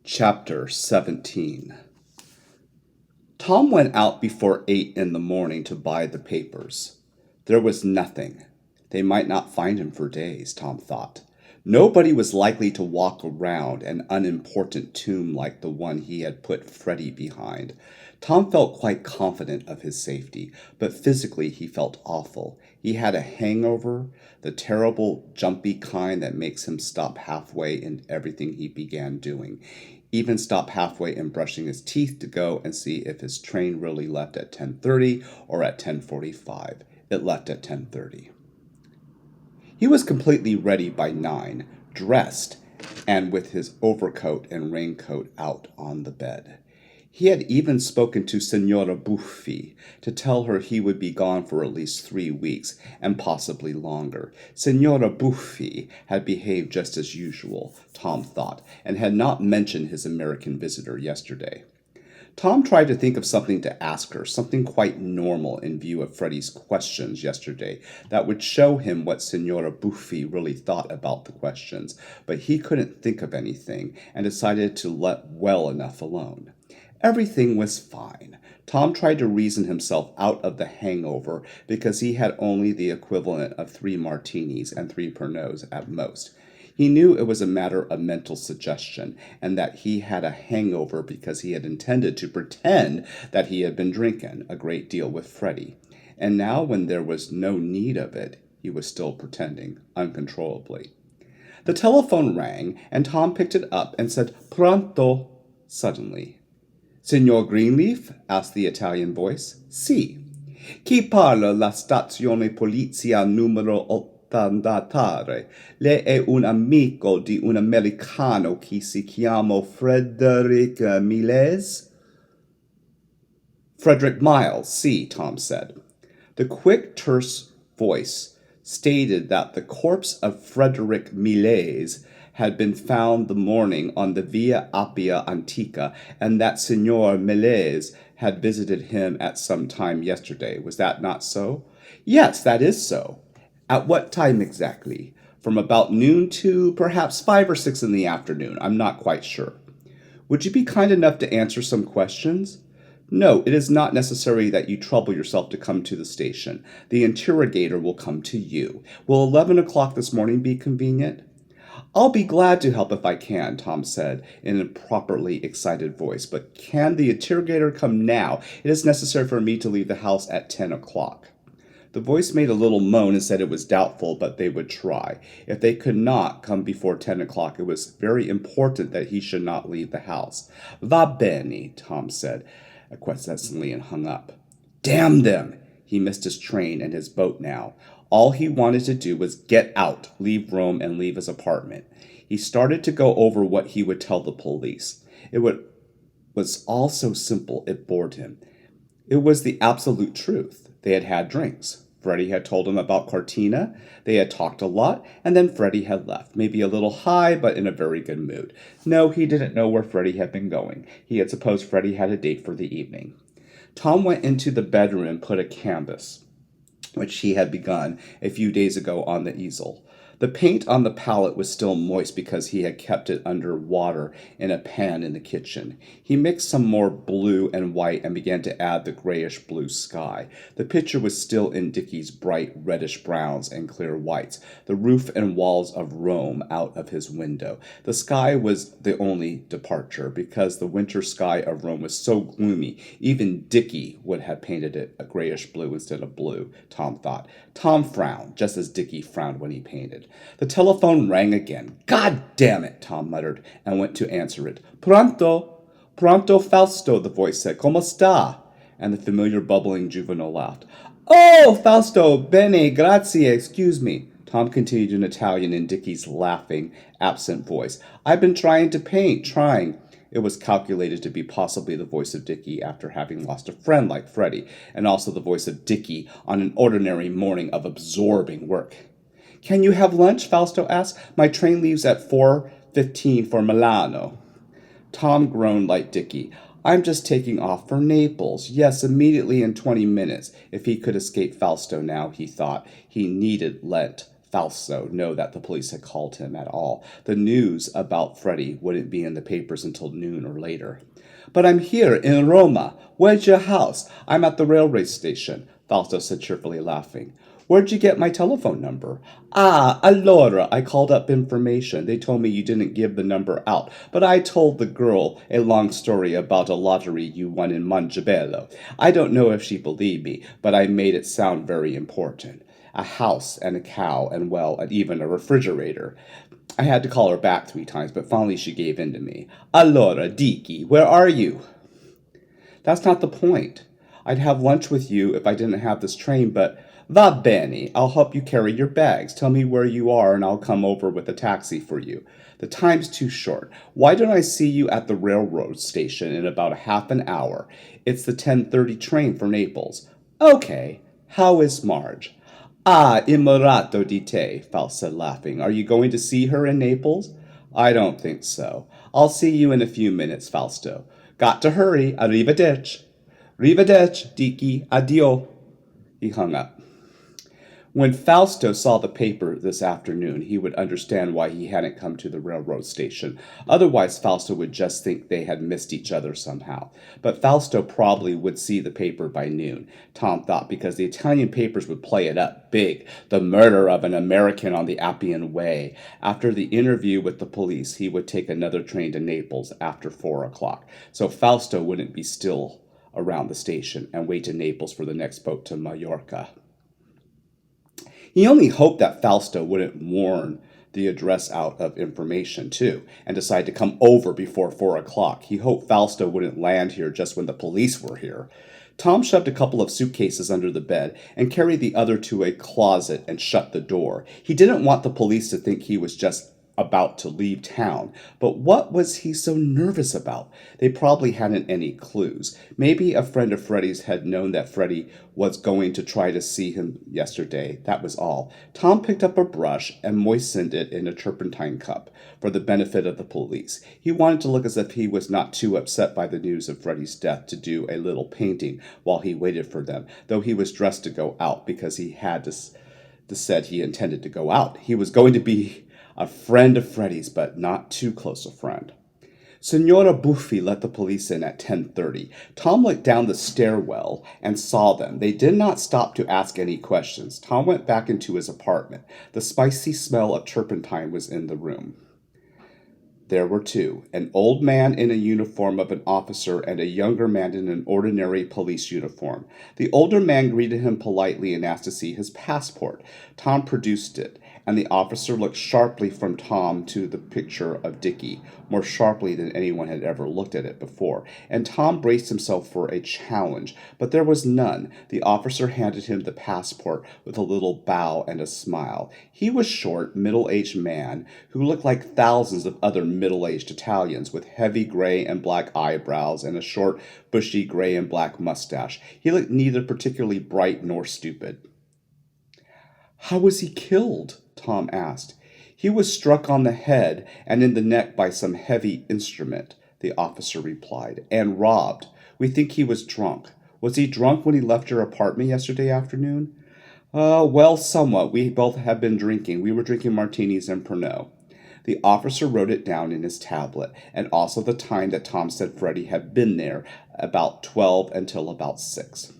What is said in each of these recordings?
Chapter 17. Tom went out before 8 in the morning to buy the papers. There was nothing. They might not find him for days, Tom thought. Nobody was likely to walk around an unimportant tomb like the one he had put Freddie behind. Tom felt quite confident of his safety, but physically he felt awful. He had a hangover, the terrible, jumpy kind that makes him stop halfway in everything he began doing. Even stop halfway in brushing his teeth to go and see if his train really left at 10:30 or at 10:45. It left at 10:30. He was completely ready by 9, dressed, and with his overcoat and raincoat out on the bed. He had even spoken to Signora Buffi to tell her he would be gone for at least 3 weeks, and possibly longer. Signora Buffi had behaved just as usual, Tom thought, and had not mentioned his American visitor yesterday. Tom tried to think of something to ask her, something quite normal in view of Freddie's questions yesterday, that would show him what Signora Buffi really thought about the questions, but he couldn't think of anything, and decided to let well enough alone. Everything was fine. Tom tried to reason himself out of the hangover because he had only the equivalent of 3 martinis and 3 Pernots at most. He knew it was a matter of mental suggestion, and that he had a hangover because he had intended to pretend that he had been drinking a great deal with Freddie. And now, when there was no need of it, he was still pretending uncontrollably. The telephone rang, and Tom picked it up and said, "Pronto," suddenly. "Signor Greenleaf?" asked the Italian voice. "Sì. Chi parla la stazione polizia numero 83. Lei è un amico di un americano che si chiama Frederick Miles?" "Frederick Miles, sì," Tom said. The quick, terse voice stated that the corpse of Frederick Miles had been found the morning on the Via Appia Antica, and that Signor Miles had visited him at some time yesterday. Was that not so? "Yes, that is so." "At what time exactly?" "From about noon to perhaps 5 or 6 in the afternoon. I'm not quite sure." "Would you be kind enough to answer some questions?" "No, it is not necessary that you trouble yourself to come to the station. The interrogator will come to you. Will 11 o'clock this morning be convenient?" "I'll be glad to help if I can," Tom said in a properly excited voice. "But can the interrogator come now? It is necessary for me to leave the house at 10 o'clock. The voice made a little moan and said it was doubtful, but they would try. If they could not come before 10 o'clock, it was very important that he should not leave the house. "Va bene," Tom said acquiescently, and hung up. Damn them! He missed his train and his boat now. All he wanted to do was get out, leave Rome, and leave his apartment. He started to go over what he would tell the police. Was all so simple it bored him. It was the absolute truth. They had had drinks. Freddie had told him about Cortina. They had talked a lot, and then Freddie had left, maybe a little high, but in a very good mood. No, he didn't know where Freddie had been going. He had supposed Freddie had a date for the evening. Tom went into the bedroom and put a canvas, which he had begun a few days ago, on the easel. The paint on the palette was still moist because he had kept it under water in a pan in the kitchen. He mixed some more blue and white and began to add the grayish-blue sky. The picture was still in Dickie's bright reddish browns and clear whites, the roof and walls of Rome out of his window. The sky was the only departure, because the winter sky of Rome was so gloomy, even Dickie would have painted it a grayish-blue instead of blue, Tom thought. Tom frowned, just as Dickie frowned when he painted. The telephone rang again. "God damn it," Tom muttered, and went to answer it. "Pronto? Pronto, Fausto," the voice said. "Come sta?" And the familiar bubbling juvenile laughed. "Oh, Fausto, bene, grazie, excuse me." Tom continued in Italian in Dickie's laughing, absent voice. "I've been trying to paint, trying." It was calculated to be possibly the voice of Dickie after having lost a friend like Freddie, and also the voice of Dickie on an ordinary morning of absorbing work. "Can you have lunch?" Fausto asked. "My train leaves at 4:15 for Milano." Tom groaned like Dickie. "I'm just taking off for Naples. Yes, immediately in 20 minutes. If he could escape Fausto now, he thought, he needn't let Fausto know that the police had called him at all. The news about Freddie wouldn't be in the papers until noon or later. But I'm here in Roma. Where's your house? I'm at the railway station, Fausto said cheerfully, laughing. Where'd you get my telephone number? Ah, allora, I called up information. They told me you didn't give the number out, but I told the girl a long story about a lottery you won in Mongebello. I don't know if she believed me, but I made it sound very important. A house and a cow and, well, and even a refrigerator. I had to call her back 3 times, but finally she gave in to me. Allora, Dicky, where are you? That's not the point. I'd have lunch with you if I didn't have this train, but va bene, I'll help you carry your bags. Tell me where you are and I'll come over with a taxi for you. The time's too short. Why don't I see you at the railroad station in about a half an hour? It's the 10:30 train for Naples. Okay. How is Marge? Ah, immorato di te, Faust said, laughing. Are you going to see her in Naples? I don't think so. I'll see you in a few minutes, Fausto. Got to hurry. Arrivederci. Arrivederci, Dicky. Addio. He hung up. When Fausto saw the paper this afternoon, he would understand why he hadn't come to the railroad station. Otherwise, Fausto would just think they had missed each other somehow. But Fausto probably would see the paper by noon, Tom thought, because the Italian papers would play it up big. The murder of an American on the Appian Way. After the interview with the police, he would take another train to Naples after 4 o'clock. So Fausto wouldn't be still around the station and wait in Naples for the next boat to Mallorca. He only hoped that Fausto wouldn't warn the address out of information, too, and decide to come over before 4 o'clock. He hoped Fausto wouldn't land here just when the police were here. Tom shoved a couple of suitcases under the bed and carried the other to a closet and shut the door. He didn't want the police to think he was just about to leave town. But what was he so nervous about? They probably hadn't any clues. Maybe a friend of Freddie's had known that Freddie was going to try to see him yesterday. That was all. Tom picked up a brush and moistened it in a turpentine cup for the benefit of the police. He wanted to look as if he was not too upset by the news of Freddie's death to do a little painting while he waited for them, though he was dressed to go out because he had said he intended to go out. He was going to be a friend of Freddie's, but not too close a friend. Signora Buffi let the police in at 10:30. Tom looked down the stairwell and saw them. They did not stop to ask any questions. Tom went back into his apartment. The spicy smell of turpentine was in the room. There were 2, an old man in a uniform of an officer and a younger man in an ordinary police uniform. The older man greeted him politely and asked to see his passport. Tom produced it, and the officer looked sharply from Tom to the picture of Dickie, more sharply than anyone had ever looked at it before, and Tom braced himself for a challenge, but there was none. The officer handed him the passport with a little bow and a smile. He was short, middle-aged man who looked like thousands of other middle-aged Italians with heavy gray and black eyebrows and a short, bushy gray and black mustache. He looked neither particularly bright nor stupid. "How was he killed?" Tom asked. "He was struck on the head and in the neck by some heavy instrument," the officer replied, "and robbed. We think he was drunk. Was he drunk when he left your apartment yesterday afternoon?" Well, somewhat. We both had been drinking. We were drinking martinis and Pernod." The officer wrote it down in his tablet, and also the time that Tom said Freddie had been there, about 12 until about 6.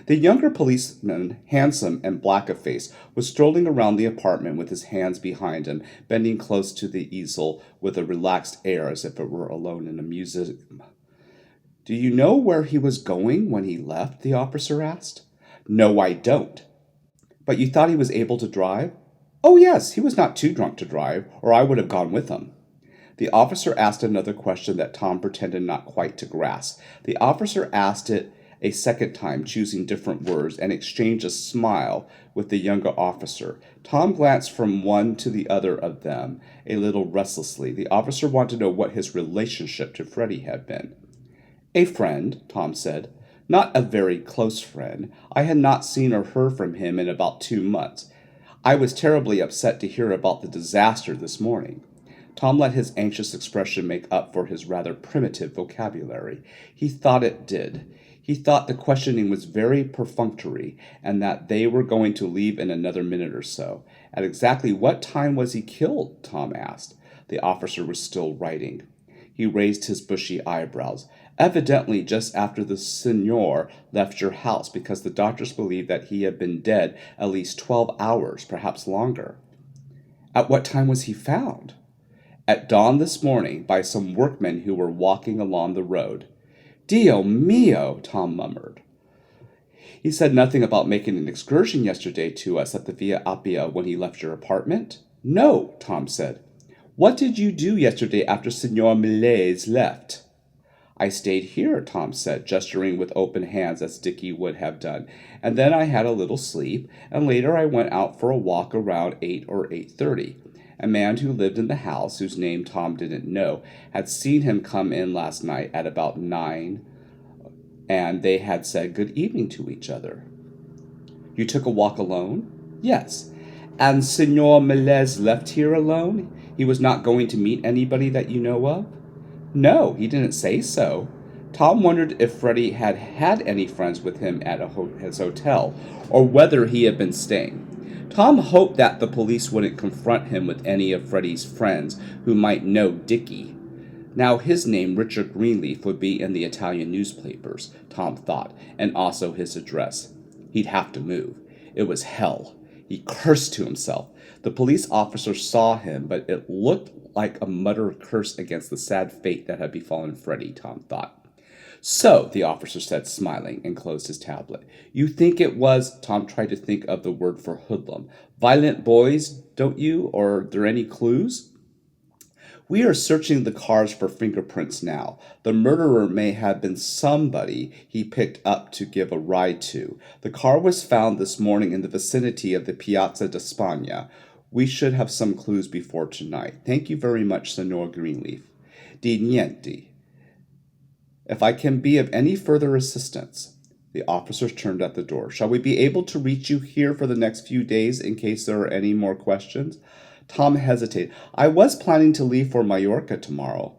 The younger policeman, handsome and black of face, was strolling around the apartment with his hands behind him, bending close to the easel with a relaxed air as if it were alone in a museum. "Do you know where he was going when he left?" the officer asked. "No, I don't." "But you thought he was able to drive?" "Oh, yes, he was not too drunk to drive, or I would have gone with him." The officer asked another question that Tom pretended not quite to grasp. The officer asked it a second time, choosing different words, and exchanged a smile with the younger officer. Tom glanced from one to the other of them, a little restlessly. The officer wanted to know what his relationship to Freddie had been. "A friend," Tom said. "Not a very close friend. I had not seen or heard from him in about 2 months. I was terribly upset to hear about the disaster this morning." Tom let his anxious expression make up for his rather primitive vocabulary. He thought it did. He thought the questioning was very perfunctory and that they were going to leave in another minute or so. At exactly what time was he killed? Tom asked. The officer was still writing. He raised his bushy eyebrows. Evidently just after the signor left your house, because the doctors believe that he had been dead at least 12 hours, perhaps longer. At what time was he found? At dawn this morning by some workmen who were walking along the road. Dio mio, Tom murmured. He said nothing about making an excursion yesterday to us at the Via Appia when he left your apartment? No, Tom said. What did you do yesterday after Signor Millet left? I stayed here, Tom said, gesturing with open hands as Dickie would have done, and then I had a little sleep, and later I went out for a walk around 8 or 8:30. A man who lived in the house, whose name Tom didn't know, had seen him come in last night at about 9, and they had said good evening to each other. You took a walk alone? Yes. And Signor Millet left here alone? He was not going to meet anybody that you know of? No, he didn't say so. Tom wondered if Freddie had had any friends with him at his hotel, or whether he had been staying. Tom hoped that the police wouldn't confront him with any of Freddie's friends who might know Dickie. Now his name, Richard Greenleaf, would be in the Italian newspapers, Tom thought, and also his address. He'd have to move. It was hell. He cursed to himself. The police officer saw him, but it looked like a muttered curse against the sad fate that had befallen Freddie, Tom thought. So, the officer said, smiling, and closed his tablet. You think it was, Tom tried to think of the word for hoodlum. Violent boys, don't you? Or are there any clues? We are searching the cars for fingerprints now. The murderer may have been somebody he picked up to give a ride to. The car was found this morning in the vicinity of the Piazza d'Espagna. We should have some clues before tonight. Thank you very much, Signor Greenleaf. Di niente. If I can be of any further assistance. The officers turned at the door. Shall we be able to reach you here for the next few days in case there are any more questions? Tom hesitated. I was planning to leave for Majorca tomorrow.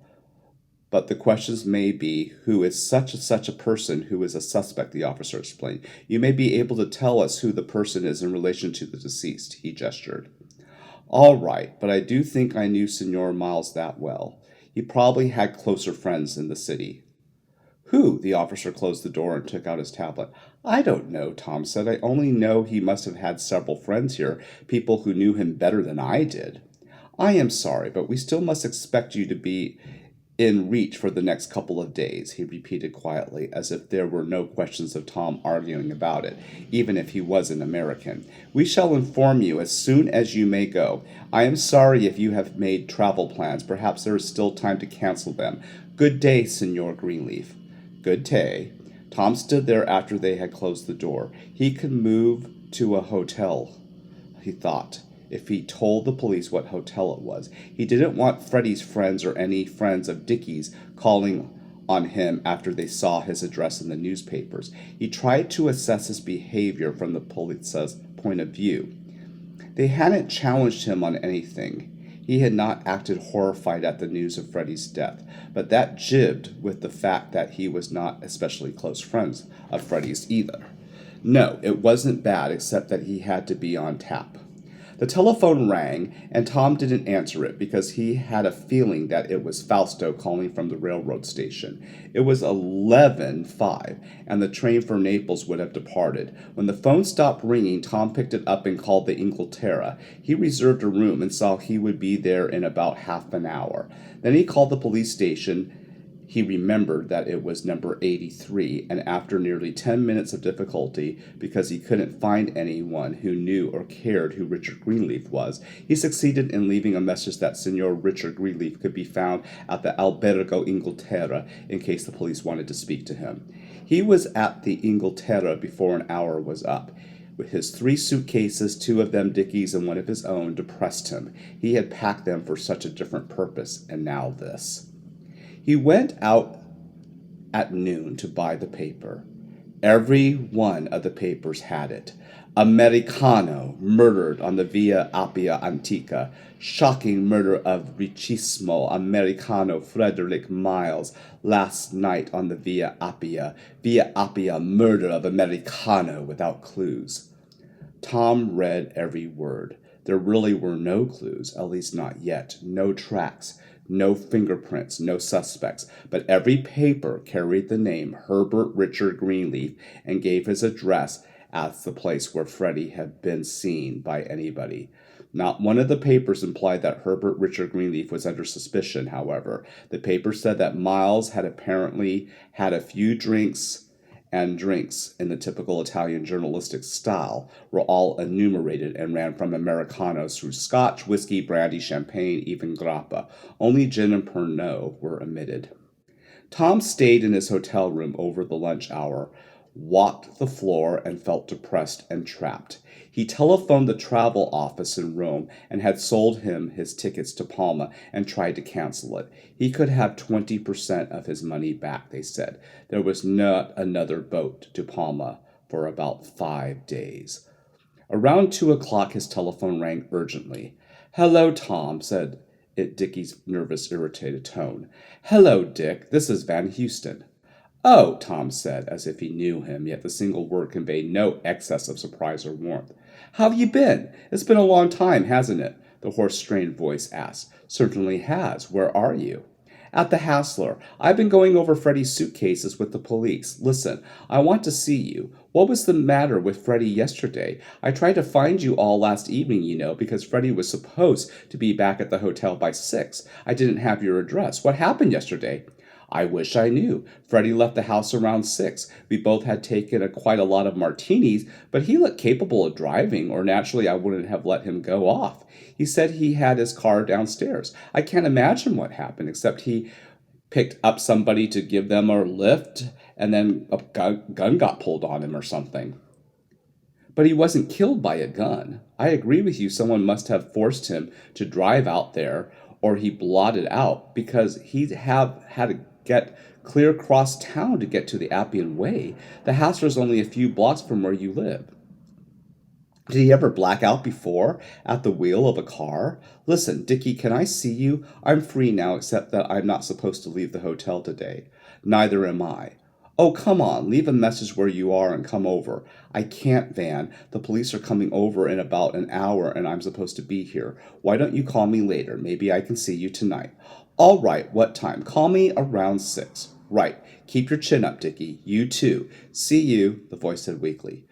But the questions may be, who is such and such a person who is a suspect, the officer explained. You may be able to tell us who the person is in relation to the deceased, he gestured. All right, but I do think I knew Signor Miles that well. He probably had closer friends in the city. Who? The officer closed the door and took out his tablet. I don't know, Tom said. I only know he must have had several friends here, people who knew him better than I did. I am sorry, but we still must expect you to be in reach for the next couple of days, he repeated quietly, as if there were no questions of Tom arguing about it, even if he was an American. We shall inform you as soon as you may go. I am sorry if you have made travel plans. Perhaps there is still time to cancel them. Good day, Signor Greenleaf. Good day. Tom stood there after they had closed the door. He could move to a hotel, he thought, if he told the police what hotel it was. He didn't want Freddie's friends or any friends of Dickie's calling on him after they saw his address in the newspapers. He tried to assess his behavior from the police's point of view. They hadn't challenged him on anything. He had not acted horrified at the news of Freddie's death, but that jibbed with the fact that he was not especially close friends of Freddie's either. No, it wasn't bad, except that he had to be on tap. The telephone rang, and Tom didn't answer it because he had a feeling that it was Fausto calling from the railroad station. It was 11:05, and the train for Naples would have departed. When the phone stopped ringing, Tom picked it up and called the Inghilterra. He reserved a room and saw he would be there in about half an hour. Then he called the police station. He remembered that it was number 83, and after nearly 10 minutes of difficulty, because he couldn't find anyone who knew or cared who Richard Greenleaf was, he succeeded in leaving a message that Signor Richard Greenleaf could be found at the Albergo Inghilterra in case the police wanted to speak to him. He was at the Inghilterra before an hour was up. With his 3 suitcases, 2 of them Dickie's and 1 of his own, depressed him. He had packed them for such a different purpose, and now this. He went out at noon to buy the paper. Every one of the papers had it. Americano murdered on the Via Appia Antica. Shocking murder of Richissimo Americano Frederick Miles last night on the Via Appia. Via Appia murder of Americano without clues. Tom read every word. There really were no clues, at least not yet. No tracks, no fingerprints, no suspects. But every paper carried the name Herbert Richard Greenleaf and gave his address as the place where Freddie had been seen by anybody. Not one of the papers implied that Herbert Richard Greenleaf was under suspicion, however. The paper said that Miles had apparently had a few drinks in the typical Italian journalistic style were all enumerated and ran from Americanos through Scotch, whiskey, brandy, champagne, even grappa. Only gin and Pernod were omitted. Tom stayed in his hotel room over the lunch hour, walked the floor, and felt depressed and trapped. He telephoned the travel office in Rome and had sold him his tickets to Palma and tried to cancel it. He could have 20% of his money back, they said. There was not another boat to Palma for about 5 days. Around 2 o'clock, his telephone rang urgently. "Hello, Tom," said it Dickie's nervous, irritated tone. "Hello, Dick. This is Van Houston." "Oh," Tom said, as if he knew him, yet the single word conveyed no excess of surprise or warmth. "How have you been? It's been a long time, hasn't it?" the hoarse, strained voice asked. "Certainly has. Where are you?" "At the Hassler. I've been going over Freddie's suitcases with the police. Listen, I want to see you. What was the matter with Freddie yesterday? I tried to find you all last evening, you know, because Freddie was supposed to be back at the hotel by 6. I didn't have your address. What happened yesterday?" "I wish I knew. Freddie left the house around 6. We both had taken quite a lot of martinis, but he looked capable of driving, or naturally I wouldn't have let him go off. He said he had his car downstairs. I can't imagine what happened, except he picked up somebody to give them a lift, and then a gun got pulled on him or something." "But he wasn't killed by a gun. I agree with you, someone must have forced him to drive out there, or he blotted out, because he'd have had to get clear across town to get to the Appian Way. The Hassler's only a few blocks from where you live." "Did he ever black out before, at the wheel of a car? Listen, Dickie, can I see you? I'm free now, except that I'm not supposed to leave the hotel today." "Neither am I." "Oh, come on, leave a message where you are and come over." "I can't, Van. The police are coming over in about an hour and I'm supposed to be here. Why don't you call me later? Maybe I can see you tonight." "All right, what time?" "Call me around 6. "Right. Keep your chin up, Dickie. You too." "See you," the voice said weakly.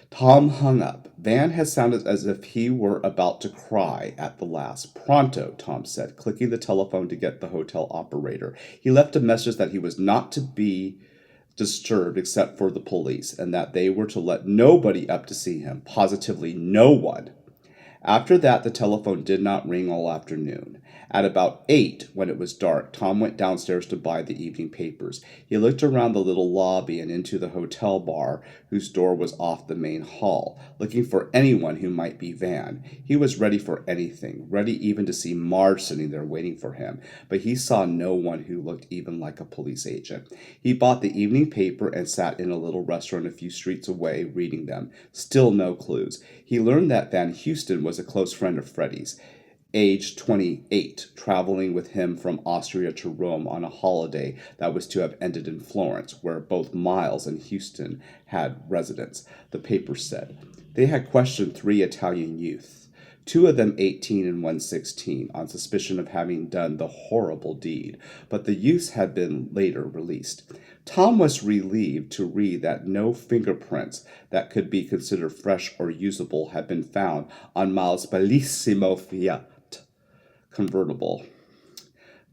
Tom hung up. Van had sounded as if he were about to cry at the last. "Pronto," Tom said, clicking the telephone to get the hotel operator. He left a message that he was not to be disturbed except for the police, and that they were to let nobody up to see him. Positively no one. After that, the telephone did not ring all afternoon. At about 8, when it was dark, Tom went downstairs to buy the evening papers. He looked around the little lobby and into the hotel bar, whose door was off the main hall, looking for anyone who might be Van. He was ready for anything, ready even to see Marge sitting there waiting for him, but he saw no one who looked even like a police agent. He bought the evening paper and sat in a little restaurant a few streets away, reading them. Still no clues. He learned that Van Houston was a close friend of Freddie's, aged 28, traveling with him from Austria to Rome on a holiday that was to have ended in Florence, where both Miles and Houston had residence, the paper said. They had questioned 3 Italian youths, 2 of them 18 and one 16, on suspicion of having done the horrible deed, but the youths had been later released. Tom was relieved to read that no fingerprints that could be considered fresh or usable had been found on Miles' bellissimo Fiat convertible.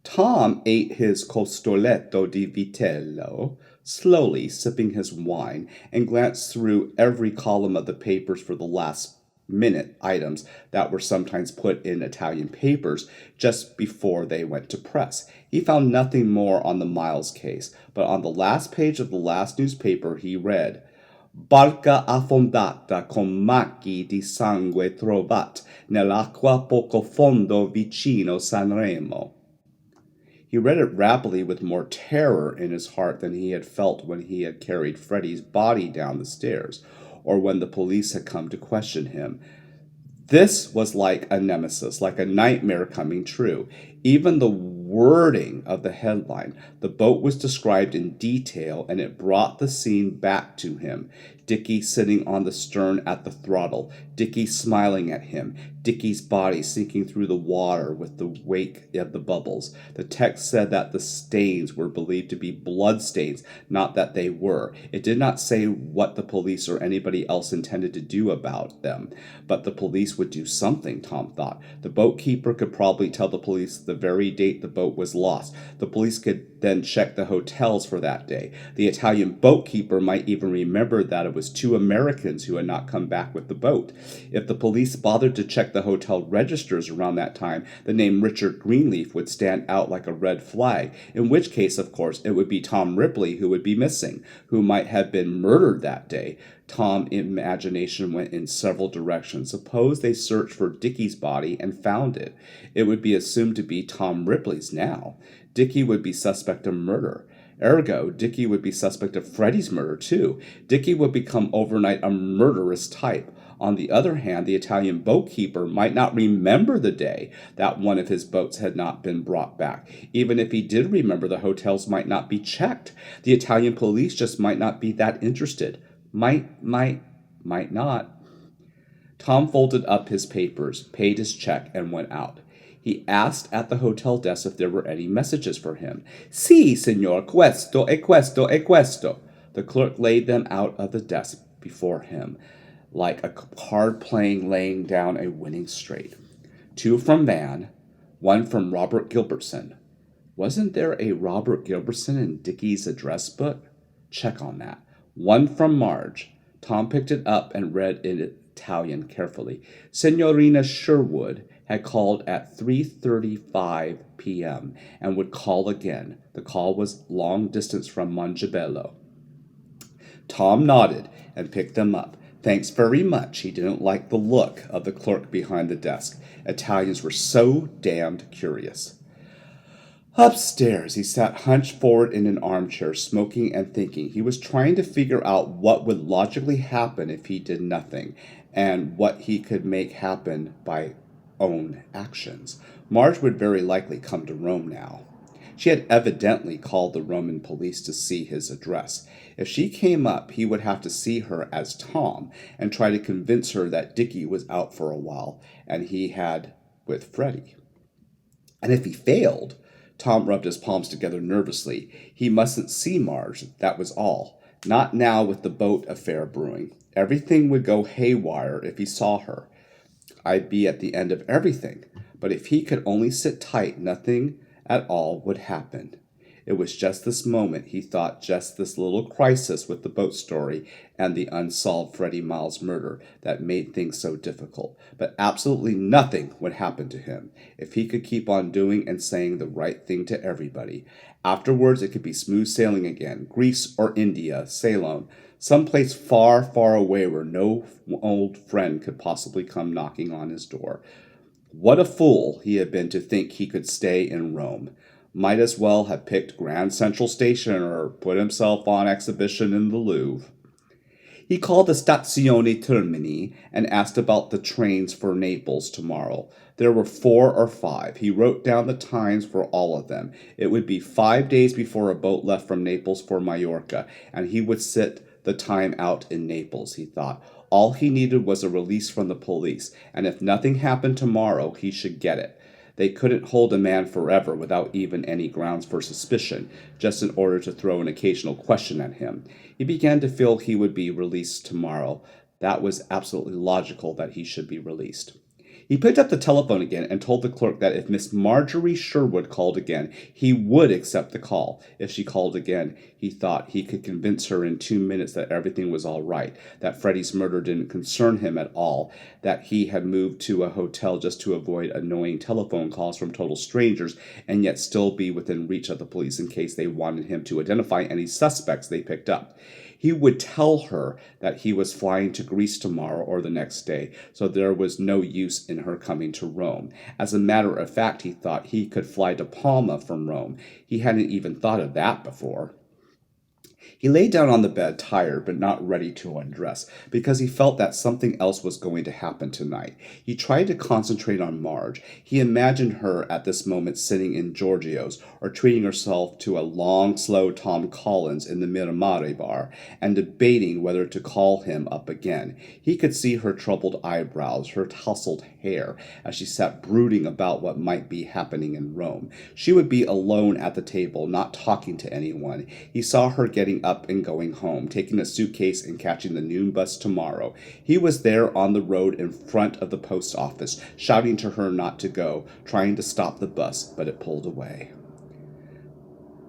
Tom ate his costoletto di vitello, slowly sipping his wine, and glanced through every column of the papers for the last-minute items that were sometimes put in Italian papers just before they went to press. He found nothing more on the Miles case, but on the last page of the last newspaper he read, "Barca affondata con macchi di sangue trovat nell'acqua poco fondo vicino Sanremo." He read it rapidly with more terror in his heart than he had felt when he had carried Freddie's body down the stairs, or when the police had come to question him. This was like a nemesis, like a nightmare coming true. Even the wording of the headline, the boat was described in detail, and it brought the scene back to him. Dickie sitting on the stern at the throttle, Dickie smiling at him, Dickie's body sinking through the water with the wake of the bubbles. The text said that the stains were believed to be blood stains, not that they were. It did not say what the police or anybody else intended to do about them, but the police would do something, Tom thought. The boatkeeper could probably tell the police the very date the boat was lost. The police could then check the hotels for that day. The Italian boatkeeper might even remember that it was two Americans who had not come back with the boat. If the police bothered to check the hotel registers around that time, the name Richard Greenleaf would stand out like a red flag, in which case, of course, it would be Tom Ripley who would be missing, who might have been murdered that day. Tom's imagination went in several directions. Suppose they searched for Dickie's body and found it. It would be assumed to be Tom Ripley's now. Dickie would be suspect of murder. Ergo, Dickie would be suspect of Freddie's murder too. Dickie would become overnight a murderous type. On the other hand, the Italian boatkeeper might not remember the day that one of his boats had not been brought back. Even if he did remember, the hotels might not be checked. The Italian police just might not be that interested. Might not. Tom folded up his papers, paid his check, and went out. He asked at the hotel desk if there were any messages for him. "Si, signor, questo e questo e questo." The clerk laid them out of the desk before him, like a card playing laying down a winning straight. 2 from Van, 1 from Robert Gilbertson. Wasn't there a Robert Gilbertson in Dickie's address book? Check on that. 1 from Marge. Tom picked it up and read in Italian carefully. Signorina Sherwood had called at 3:35 p.m. and would call again. The call was long distance from Mongebello. Tom nodded and picked them up. Thanks very much. He didn't like the look of the clerk behind the desk. Italians were so damned curious. Upstairs, he sat hunched forward in an armchair, smoking and thinking. He was trying to figure out what would logically happen if he did nothing, and what he could make happen by own actions. Marge would very likely come to Rome now. She had evidently called the Roman police to see his address. If she came up, he would have to see her as Tom and try to convince her that Dickie was out for a while, and he had with Freddie. And if he failed, Tom rubbed his palms together nervously. He mustn't see Marge, that was all. Not now with the boat affair brewing. Everything would go haywire if he saw her. I'd be at the end of everything. But if he could only sit tight, nothing at all would happen. It was just this moment, he thought, just this little crisis with the boat story and the unsolved Freddie Miles murder that made things so difficult. But absolutely nothing would happen to him if he could keep on doing and saying the right thing to everybody. Afterwards, it could be smooth sailing again. Greece or India, Ceylon, someplace far, far away where no old friend could possibly come knocking on his door. What a fool he had been to think he could stay in Rome. Might as well have picked Grand Central Station or put himself on exhibition in the Louvre. He called the Stazione Termini and asked about the trains for Naples tomorrow. There were 4 or 5. He wrote down the times for all of them. It would be 5 days before a boat left from Naples for Majorca, and he would sit the time out in Naples, he thought. All he needed was a release from the police, and if nothing happened tomorrow, he should get it. They couldn't hold a man forever without even any grounds for suspicion, just in order to throw an occasional question at him. He began to feel he would be released tomorrow. That was absolutely logical that he should be released. He picked up the telephone again and told the clerk that if Miss Marjorie Sherwood called again, he would accept the call. If she called again, he thought he could convince her in 2 minutes that everything was all right, that Freddie's murder didn't concern him at all, that he had moved to a hotel just to avoid annoying telephone calls from total strangers and yet still be within reach of the police in case they wanted him to identify any suspects they picked up. He would tell her that he was flying to Greece tomorrow or the next day, so there was no use in her coming to Rome. As a matter of fact, he thought he could fly to Palma from Rome. He hadn't even thought of that before. He lay down on the bed, tired but not ready to undress, because he felt that something else was going to happen tonight. He tried to concentrate on Marge. He imagined her at this moment sitting in Giorgio's, or treating herself to a long, slow Tom Collins in the Miramare bar, and debating whether to call him up again. He could see her troubled eyebrows, her tousled hair, as she sat brooding about what might be happening in Rome. She would be alone at the table, not talking to anyone. He saw her getting up and going home, taking a suitcase and catching the noon bus tomorrow. He was there on the road in front of the post office, shouting to her not to go, trying to stop the bus, but it pulled away.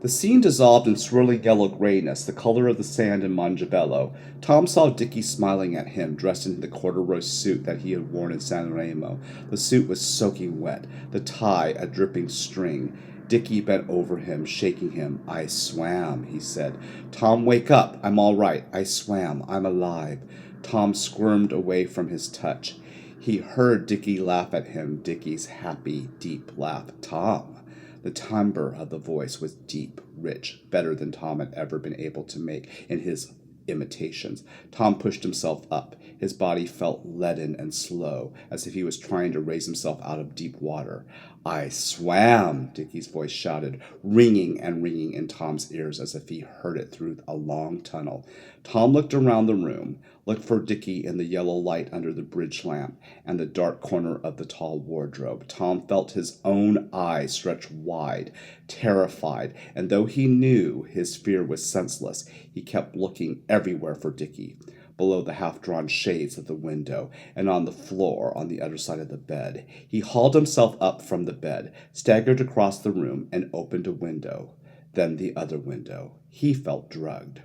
The scene dissolved in swirling yellow grayness, the color of the sand in Montevideo. Tom saw Dickie smiling at him, dressed in the corduroy suit that he had worn in San Remo. The suit was soaking wet, the tie a dripping string. Dickie bent over him, shaking him. "I swam," he said. "Tom, wake up. I'm all right. I swam. I'm alive." Tom squirmed away from his touch. He heard Dickie laugh at him, Dickie's happy, deep laugh. "Tom." The timbre of the voice was deep, rich, better than Tom had ever been able to make in his imitations. Tom pushed himself up. His body felt leaden and slow, as if he was trying to raise himself out of deep water. "I swam," Dickie's voice shouted, ringing and ringing in Tom's ears as if he heard it through a long tunnel. Tom looked around the room, looked for Dickie in the yellow light under the bridge lamp and the dark corner of the tall wardrobe. Tom felt his own eyes stretch wide, terrified, and though he knew his fear was senseless, he kept looking everywhere for Dickie. Below the half-drawn shades of the window, and on the floor on the other side of the bed. He hauled himself up from the bed, staggered across the room, and opened a window. Then the other window. He felt drugged.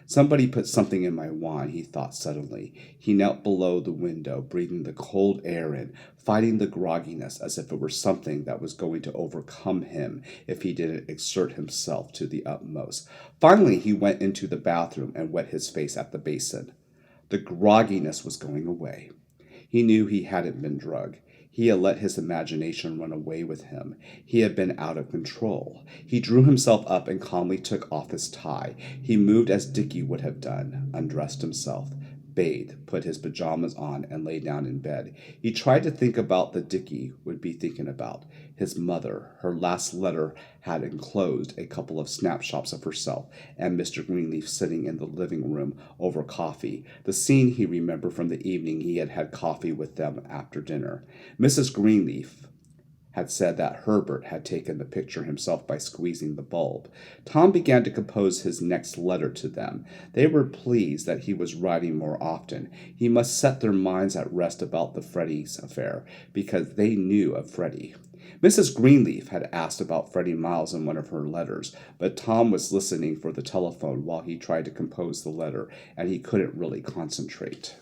Somebody put something in my wine, he thought suddenly. He knelt below the window, breathing the cold air in, fighting the grogginess as if it were something that was going to overcome him if he didn't exert himself to the utmost. Finally, he went into the bathroom and wet his face at the basin. The grogginess was going away. He knew he hadn't been drugged. He had let his imagination run away with him. He had been out of control. He drew himself up and calmly took off his tie. He moved as Dickie would have done, undressed himself, bathed, put his pajamas on, and lay down in bed. He tried to think about the Dickie would be thinking about. His mother. Her last letter had enclosed a couple of snapshots of herself and Mr. Greenleaf sitting in the living room over coffee. The scene he remembered from the evening he had had coffee with them after dinner. Mrs. Greenleaf had said that Herbert had taken the picture himself by squeezing the bulb. Tom began to compose his next letter to them. They were pleased that he was writing more often. He must set their minds at rest about the Freddie's affair, because they knew of Freddie. Mrs. Greenleaf had asked about Freddie Miles in one of her letters, but Tom was listening for the telephone while he tried to compose the letter, and he couldn't really concentrate.